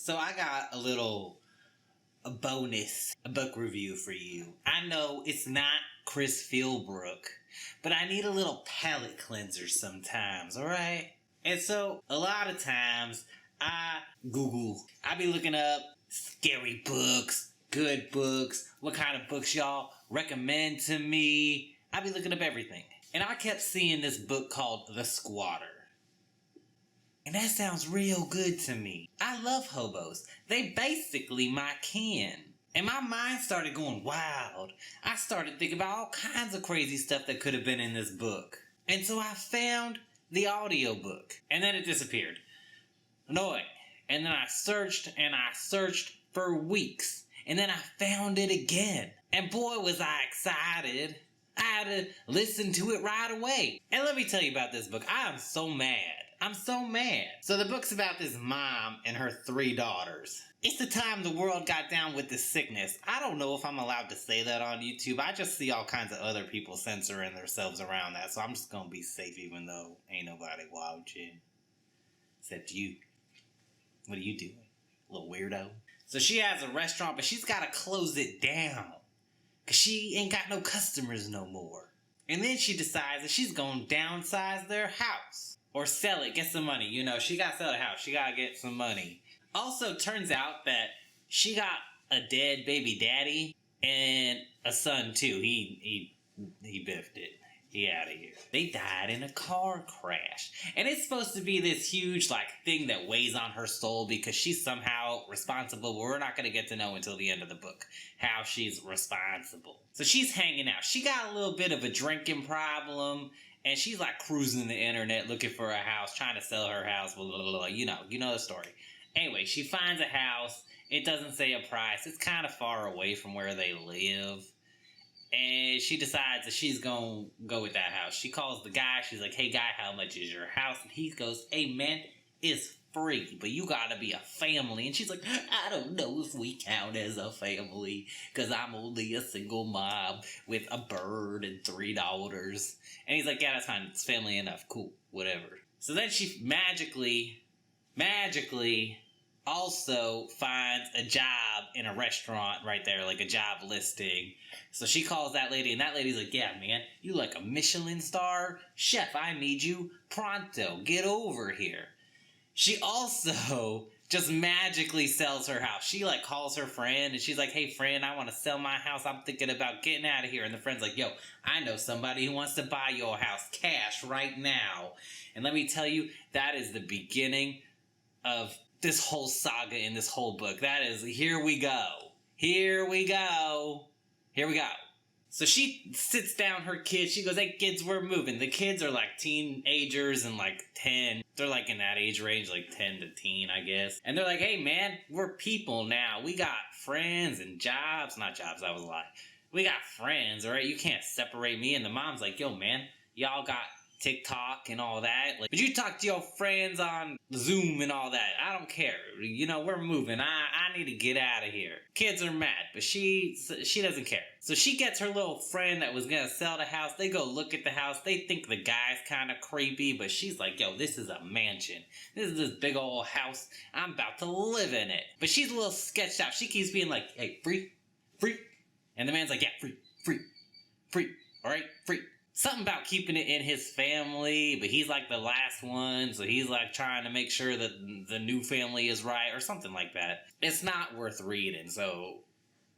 So I got a bonus, a book review for you. I know it's not Chris Philbrook, but I need a little palate cleanser sometimes, alright? And so, a lot of times, I Google. I be looking up scary books, good books, what kind of books y'all recommend to me. I be looking up everything. And I kept seeing this book called The Squatter. And that sounds real good to me. I love hobos. They basically my kin. And my mind started going wild. I started thinking about all kinds of crazy stuff that could have been in this book. And so I found the audiobook. And then it disappeared. Annoying. And then I searched for weeks. And then I found it again. And boy was I excited. I had to listen to it right away. And let me tell you about this book. I am so mad. I'm so mad. So the book's about this mom and her 3 daughters. It's the time the world got down with this sickness. I don't know if I'm allowed to say that on YouTube. I just see all kinds of other people censoring themselves around that. So I'm just going to be safe even though ain't nobody watching. Except you. What are you doing? Little weirdo. So she has a restaurant, but she's got to close it down. Because she ain't got no customers no more. And then she decides that she's going to downsize their house. Or sell it, get some money. You know, she got to sell the house. She got to get some money. Also, turns out that she got a dead baby daddy and a son, too. He biffed it. He out of here. They died in a car crash. And it's supposed to be this huge, thing that weighs on her soul because she's somehow responsible. But we're not going to get to know until the end of the book how she's responsible. So she's hanging out. She got a little bit of a drinking problem. And she's cruising the internet looking for a house, trying to sell her house, blah, blah, blah, blah. You know the story. Anyway, she finds a house. It doesn't say a price. It's kind of far away from where they live. And she decides that she's going to go with that house. She calls the guy. She's like, hey, guy, how much is your house? And he goes, hey, man, it's free, but you got to be a family. And she's like, I don't know if we count as a family because I'm only a single mom with a bird and 3 daughters. And he's like, yeah, that's fine. It's family enough. Cool. Whatever. So then she magically also finds a job in a restaurant right there, a job listing. So she calls that lady, and that lady's like, yeah, man, you like a Michelin star? Chef, I need you pronto. Get over here. She also just magically sells her house. She calls her friend and she's like, hey friend, I want to sell my house. I'm thinking about getting out of here. And the friend's like, yo, I know somebody who wants to buy your house cash right now. And let me tell you, that is the beginning of this whole saga in this whole book. That is, here we go. Here we go. Here we go. So she sits down her kids. She goes, hey, kids, we're moving. The kids are teenagers and 10. They're in that age range, 10 to teen, I guess. And they're like, hey, man, we're people now. We got friends and jobs. Not jobs, that was a lie. We got friends, all right? You can't separate me. And the mom's like, yo, man, y'all got TikTok and all that. But you talk to your friends on Zoom and all that. I don't care. We're moving. I need to get out of here. Kids are mad, but she doesn't care. So she gets her little friend that was going to sell the house. They go look at the house. They think the guy's kind of creepy, but she's like, yo, this is a mansion. This is this big old house. I'm about to live in it. But she's a little sketched out. She keeps being like, hey, free. And the man's like, yeah, free. All right, free. Something about keeping it in his family, but he's the last one, so he's trying to make sure that the new family is right, or something like that. It's not worth reading, so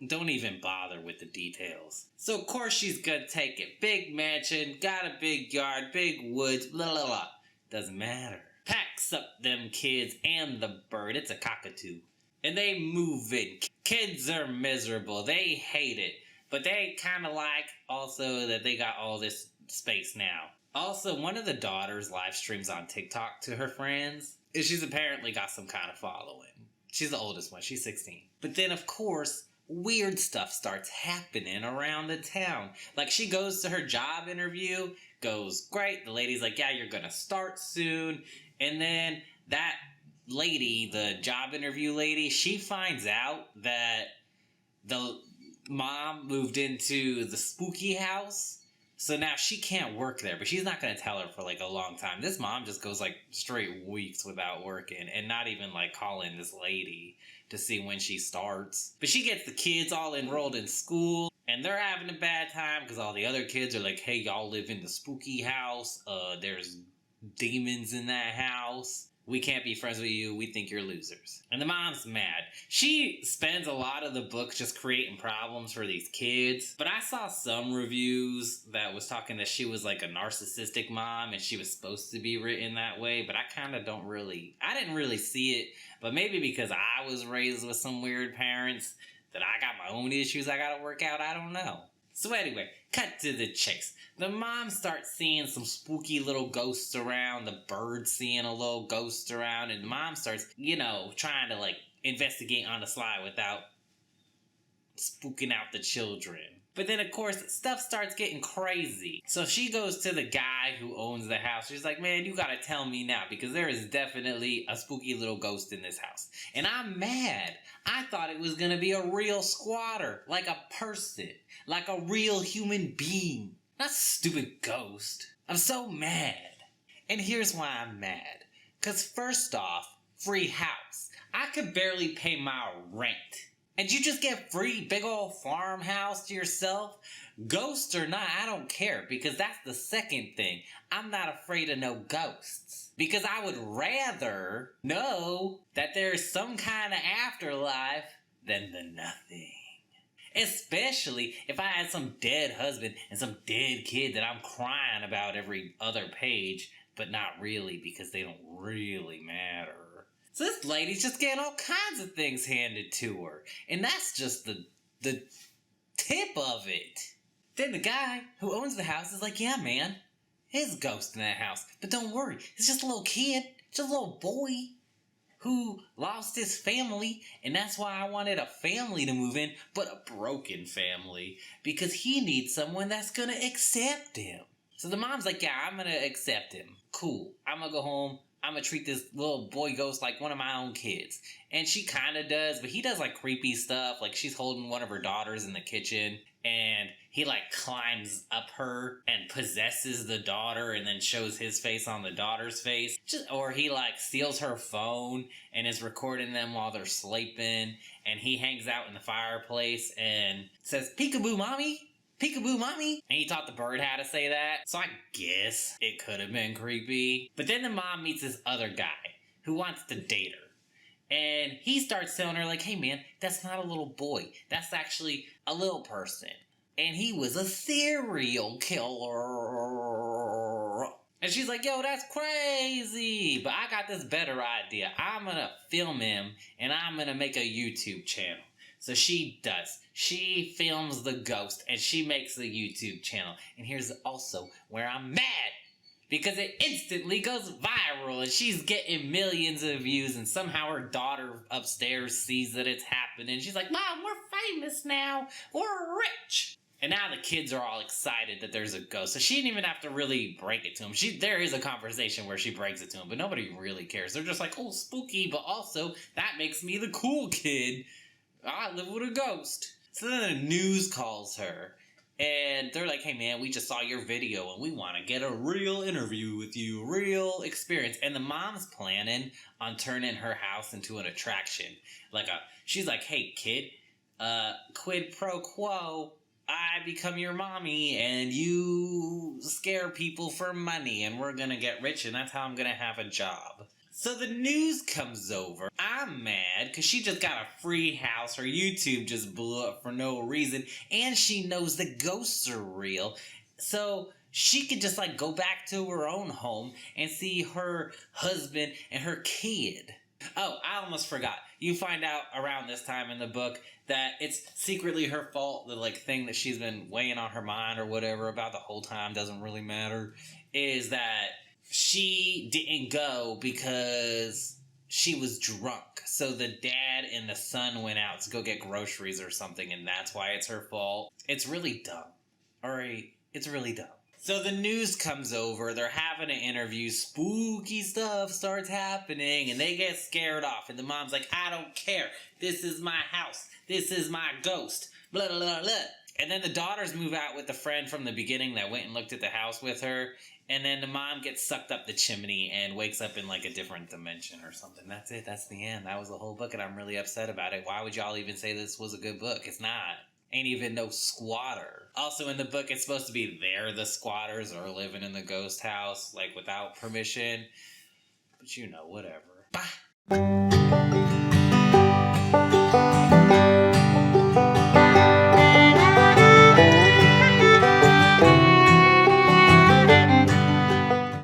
don't even bother with the details. So of course she's gonna take it. Big mansion, got a big yard, big woods, blah blah blah. Doesn't matter. Packs up them kids and the bird, it's a cockatoo. And they move in. Kids are miserable, they hate it. But they kind of also that they got all this space now. Also, one of the daughters live streams on TikTok to her friends. And she's apparently got some kind of following. She's the oldest one. She's 16. But then, of course, weird stuff starts happening around the town. She goes to her job interview. Goes, great. The lady's like, yeah, you're going to start soon. And then that lady, the job interview lady, she finds out that the mom moved into the spooky house So now she can't work there, but she's not going to tell her for like a long time. This mom just goes like straight weeks without working and not even like calling this lady to see when she starts. But she gets the kids all enrolled in school and they're having a bad time because all the other kids are like, hey, y'all live in the spooky house. There's demons in that house. We can't be friends with you. We think you're losers. And the mom's mad. She spends a lot of the book just creating problems for these kids. But I saw some reviews that was talking that she was like a narcissistic mom and she was supposed to be written that way. But I kind of I didn't really see it. But maybe because I was raised with some weird parents that I got my own issues I gotta work out. I don't know. So anyway, cut to the chase. The mom starts seeing some spooky little ghosts around, the bird seeing a little ghost around, and the mom starts, trying to like investigate on the sly without spooking out the children. But then, of course, stuff starts getting crazy. So she goes to the guy who owns the house. She's like, man, you gotta tell me now because there is definitely a spooky little ghost in this house. And I'm mad. I thought it was gonna be a real squatter, like a person, like a real human being. Not a stupid ghost. I'm so mad. And here's why I'm mad. Because first off, free house. I could barely pay my rent. And you just get free big old farmhouse to yourself? Ghost or not, I don't care. Because that's the second thing. I'm not afraid of no ghosts. Because I would rather know that there's some kind of afterlife than the nothing. Especially if I had some dead husband and some dead kid that I'm crying about every other page, but not really because they don't really matter. So this lady's just getting all kinds of things handed to her. And that's just the tip of it. Then the guy who owns the house is like, yeah, man, there's a ghost in that house. But don't worry, it's just a little kid, just a little boy who lost his family, and that's why I wanted a family to move in, but a broken family, because he needs someone that's gonna accept him. So the mom's like, yeah, I'm gonna accept him. Cool. I'm gonna go home. I'm gonna treat this little boy ghost like one of my own kids. And she kinda does, but he does like creepy stuff. Like she's holding one of her daughters in the kitchen, and he like climbs up her and possesses the daughter and then shows his face on the daughter's face. Or he like steals her phone and is recording them while they're sleeping. And he hangs out in the fireplace and says, peekaboo mommy, peekaboo mommy. And he taught the bird how to say that. So I guess it could have been creepy. But then the mom meets this other guy who wants to date her. And he starts telling her like, hey man, that's not a little boy. That's actually a little person. And he was a serial killer. And she's like, yo, that's crazy. But I got this better idea. I'm gonna film him and I'm gonna make a YouTube channel. So she does. She films the ghost and she makes a YouTube channel. And here's also where I'm mad. Because it instantly goes viral and she's getting millions of views and somehow her daughter upstairs sees that it's happening. She's like, Mom, we're famous now. We're rich. And now the kids are all excited that there's a ghost. So she didn't even have to really break it to him. There is a conversation where she breaks it to him, but nobody really cares. They're just like, oh, spooky, but also that makes me the cool kid. I live with a ghost. So then the news calls her. And they're like, hey man, we just saw your video and we want to get a real interview with you, real experience. And the mom's planning on turning her house into an attraction. She's like, hey kid, quid pro quo, I become your mommy and you scare people for money and we're gonna get rich and that's how I'm gonna have a job. So the news comes over. I'm mad because she just got a free house. Her YouTube just blew up for no reason. And she knows the ghosts are real. So she could just go back to her own home and see her husband and her kid. Oh, I almost forgot. You find out around this time in the book that it's secretly her fault. The thing that she's been weighing on her mind or whatever about the whole time doesn't really matter. Is that she didn't go because she was drunk. So the dad and the son went out to go get groceries or something, and that's why it's her fault. It's really dumb. Alright, it's really dumb. So the news comes over, they're having an interview, spooky stuff starts happening, and they get scared off, and the mom's like, I don't care, this is my house, this is my ghost, blah, blah, blah, blah. And then the daughters move out with the friend from the beginning that went and looked at the house with her. And then the mom gets sucked up the chimney and wakes up in like a different dimension or something. That's it. That's the end. That was the whole book, and I'm really upset about it. Why would y'all even say this was a good book? It's not. Ain't even no squatter. Also in the book, it's supposed to be they're the squatters or living in the ghost house, like without permission. But you know, whatever. Bye.